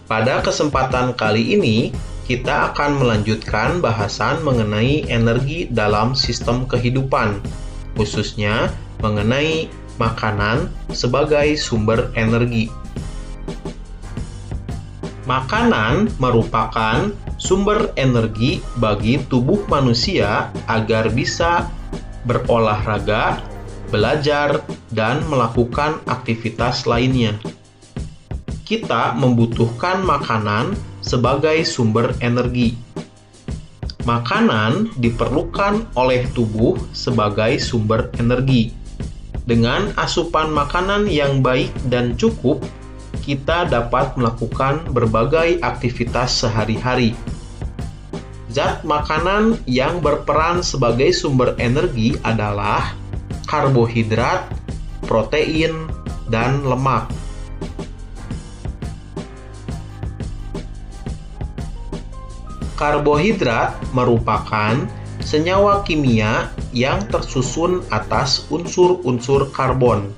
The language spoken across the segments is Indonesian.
Pada kesempatan kali ini, kita akan melanjutkan bahasan mengenai energi dalam sistem kehidupan, khususnya mengenai makanan sebagai sumber energi. Makanan merupakan sumber energi bagi tubuh manusia agar bisa berolahraga, belajar, dan melakukan aktivitas lainnya. Kita membutuhkan makanan sebagai sumber energi. Makanan diperlukan oleh tubuh sebagai sumber energi. Dengan asupan makanan yang baik dan cukup, kita dapat melakukan berbagai aktivitas sehari-hari. Zat makanan yang berperan sebagai sumber energi adalah karbohidrat, protein, dan lemak. Karbohidrat merupakan senyawa kimia yang tersusun atas unsur-unsur karbon.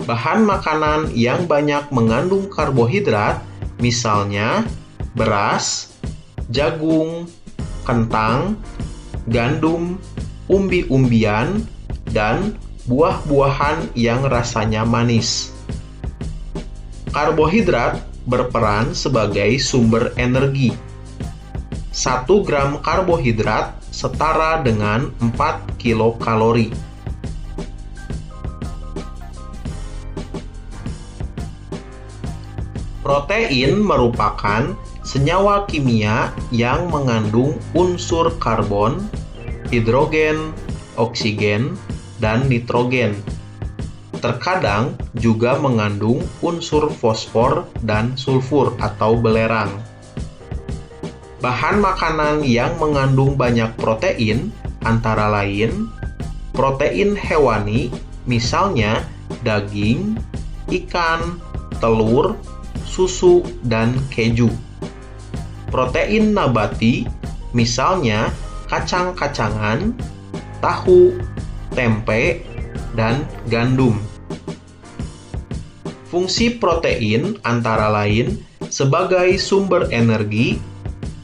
Bahan makanan yang banyak mengandung karbohidrat, misalnya beras, jagung, kentang, gandum, umbi-umbian, dan buah-buahan yang rasanya manis. Karbohidrat berperan sebagai sumber energi. 1 gram karbohidrat setara dengan 4 kilokalori. Protein merupakan senyawa kimia yang mengandung unsur karbon, hidrogen, oksigen, dan nitrogen. Terkadang juga mengandung unsur fosfor dan sulfur atau belerang. Bahan makanan yang mengandung banyak protein antara lain protein hewani, misalnya daging, ikan, telur, susu, dan keju. Protein nabati, misalnya kacang-kacangan, tahu, tempe, dan gandum. Fungsi protein antara lain sebagai sumber energi,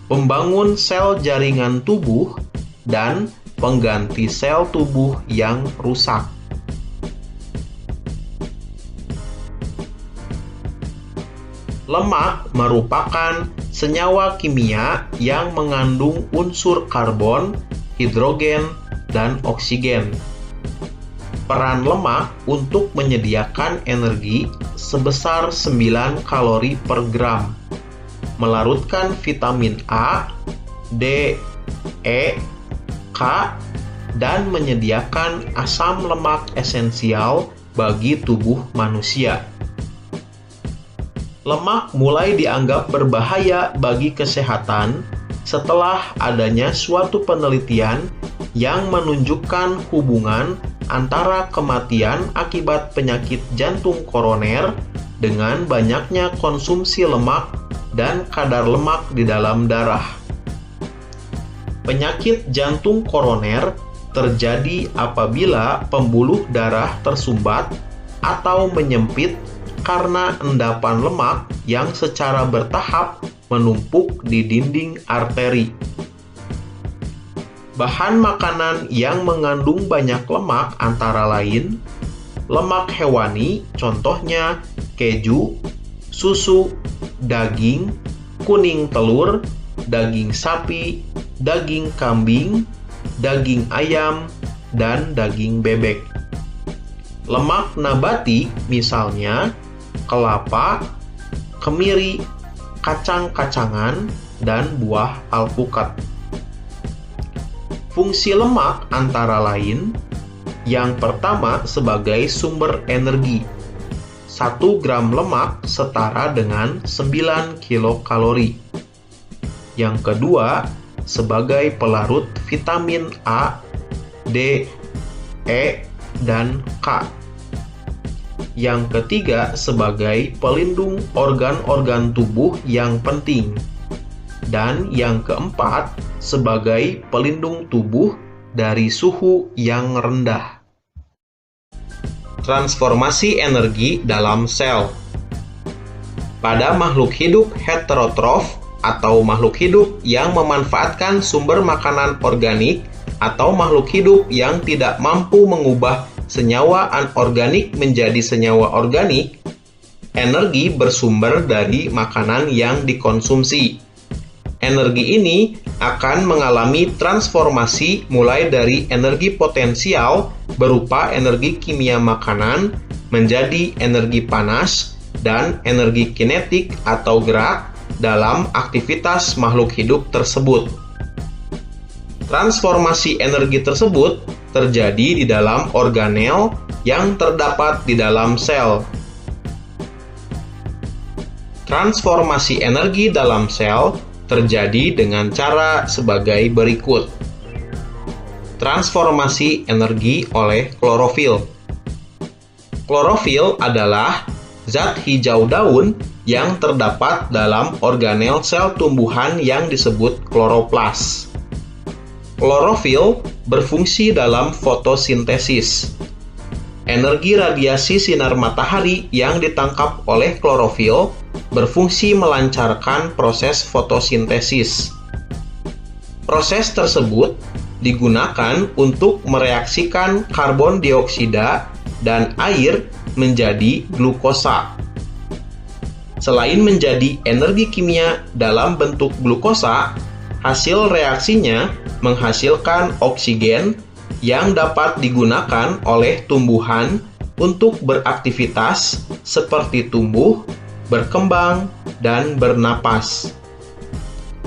pembangun sel jaringan tubuh, dan pengganti sel tubuh yang rusak. Lemak merupakan senyawa kimia yang mengandung unsur karbon, hidrogen, dan oksigen. Peran lemak untuk menyediakan energi sebesar 9 kalori per gram. Melarutkan vitamin A, D, E, K, dan menyediakan asam lemak esensial bagi tubuh manusia. Lemak mulai dianggap berbahaya bagi kesehatan setelah adanya suatu penelitian yang menunjukkan hubungan antara kematian akibat penyakit jantung koroner dengan banyaknya konsumsi lemak dan kadar lemak di dalam darah. Penyakit jantung koroner terjadi apabila pembuluh darah tersumbat atau menyempit karena endapan lemak yang secara bertahap menumpuk di dinding arteri. Bahan makanan yang mengandung banyak lemak antara lain lemak hewani, contohnya keju, susu, daging, kuning telur, daging sapi, daging kambing, daging ayam, dan daging bebek. Lemak nabati misalnya kelapa, kemiri, kacang-kacangan, dan buah alpukat. Fungsi lemak antara lain yang pertama sebagai sumber energi. 1 gram lemak setara dengan 9 kilokalori. Yang kedua, sebagai pelarut vitamin A, D, E, dan K. Yang ketiga, sebagai pelindung organ-organ tubuh yang penting. Dan yang keempat, sebagai pelindung tubuh dari suhu yang rendah. Transformasi energi dalam sel. Pada makhluk hidup heterotrof atau makhluk hidup yang memanfaatkan sumber makanan organik atau makhluk hidup yang tidak mampu mengubah senyawa anorganik menjadi senyawa organik, energi bersumber dari makanan yang dikonsumsi. Energi ini akan mengalami transformasi mulai dari energi potensial berupa energi kimia makanan menjadi energi panas dan energi kinetik atau gerak dalam aktivitas makhluk hidup tersebut. Transformasi energi tersebut terjadi di dalam organel yang terdapat di dalam sel. Transformasi energi dalam sel terjadi dengan cara sebagai berikut. Transformasi energi oleh klorofil. Klorofil adalah zat hijau daun yang terdapat dalam organel sel tumbuhan yang disebut kloroplas. Klorofil berfungsi dalam fotosintesis. Energi radiasi sinar matahari yang ditangkap oleh klorofil berfungsi melancarkan proses fotosintesis. Proses tersebut digunakan untuk mereaksikan karbon dioksida dan air menjadi glukosa. Selain menjadi energi kimia dalam bentuk glukosa, hasil reaksinya menghasilkan oksigen yang dapat digunakan oleh tumbuhan untuk beraktivitas seperti tumbuh, berkembang, dan bernapas.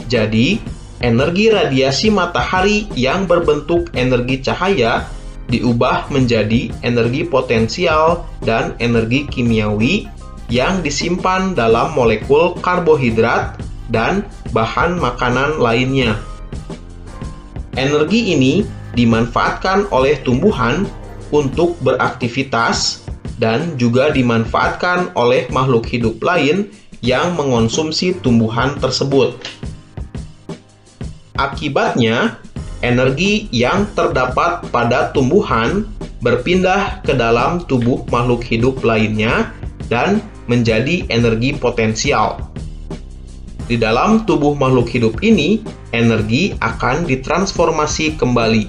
Jadi, energi radiasi matahari yang berbentuk energi cahaya diubah menjadi energi potensial dan energi kimiawi yang disimpan dalam molekul karbohidrat dan bahan makanan lainnya. Energi ini dimanfaatkan oleh tumbuhan untuk beraktivitas dan juga dimanfaatkan oleh makhluk hidup lain yang mengonsumsi tumbuhan tersebut. Akibatnya, energi yang terdapat pada tumbuhan berpindah ke dalam tubuh makhluk hidup lainnya dan menjadi energi potensial. Di dalam tubuh makhluk hidup ini, energi akan ditransformasi kembali.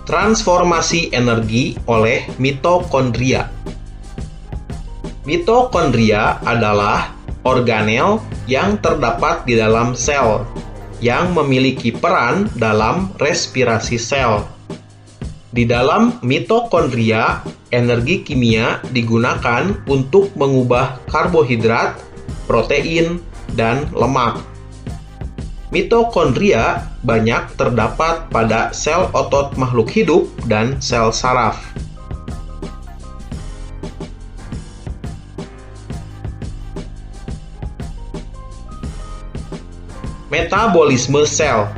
Transformasi energi oleh mitokondria. Mitokondria adalah organel yang terdapat di dalam sel yang memiliki peran dalam respirasi sel. Di dalam mitokondria, energi kimia digunakan untuk mengubah karbohidrat, protein, dan lemak. Mitokondria banyak terdapat pada sel otot makhluk hidup dan sel saraf. Metabolisme sel.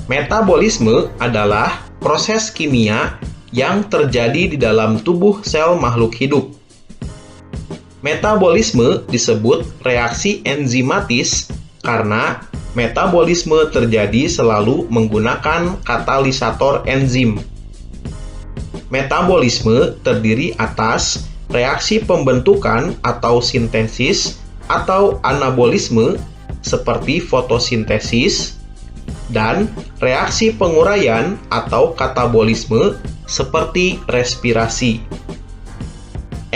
Metabolisme adalah proses kimia yang terjadi di dalam tubuh sel makhluk hidup. Metabolisme disebut reaksi enzimatis karena metabolisme terjadi selalu menggunakan katalisator enzim. Metabolisme terdiri atas reaksi pembentukan atau sintesis atau anabolisme seperti fotosintesis, dan reaksi penguraian atau katabolisme seperti respirasi.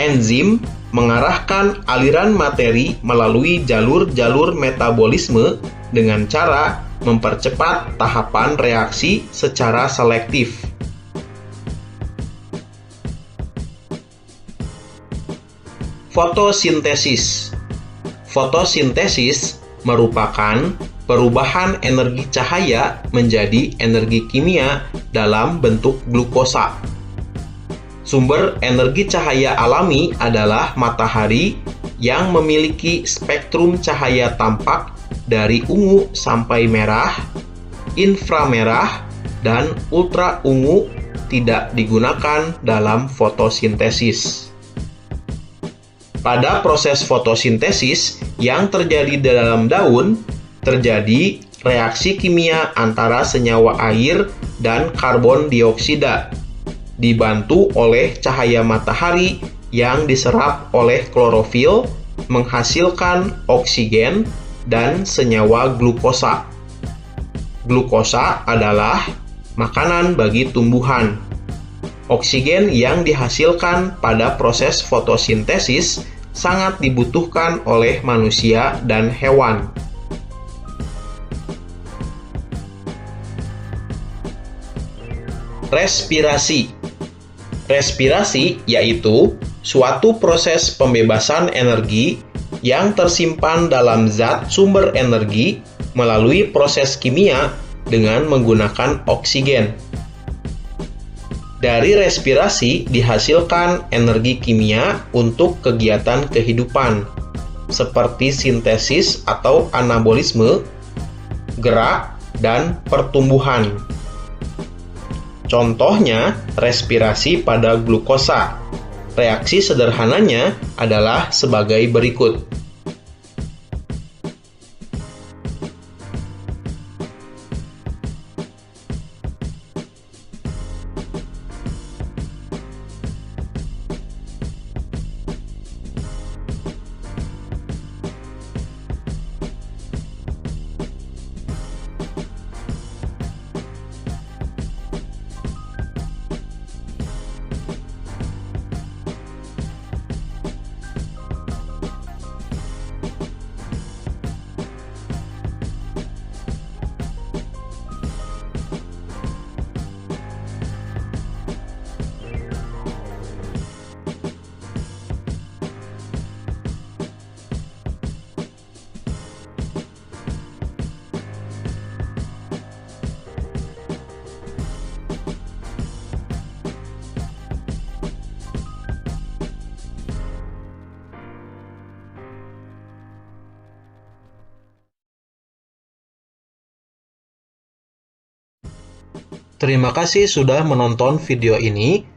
Enzim mengarahkan aliran materi melalui jalur-jalur metabolisme dengan cara mempercepat tahapan reaksi secara selektif. Fotosintesis. Fotosintesis merupakan perubahan energi cahaya menjadi energi kimia dalam bentuk glukosa. Sumber energi cahaya alami adalah matahari yang memiliki spektrum cahaya tampak dari ungu sampai merah, inframerah, dan ultra ungu tidak digunakan dalam fotosintesis. Pada proses fotosintesis yang terjadi di dalam daun, terjadi reaksi kimia antara senyawa air dan karbon dioksida. dibantu oleh cahaya matahari yang diserap oleh klorofil, menghasilkan oksigen dan senyawa glukosa. Glukosa adalah makanan bagi tumbuhan. Oksigen yang dihasilkan pada proses fotosintesis sangat dibutuhkan oleh manusia dan hewan. Respirasi. Respirasi yaitu suatu proses pembebasan energi yang tersimpan dalam zat sumber energi melalui proses kimia dengan menggunakan oksigen. Dari respirasi dihasilkan energi kimia untuk kegiatan kehidupan, seperti sintesis atau anabolisme, gerak, dan pertumbuhan. Contohnya, respirasi pada glukosa. Reaksi sederhananya adalah sebagai berikut. Terima kasih sudah menonton video ini.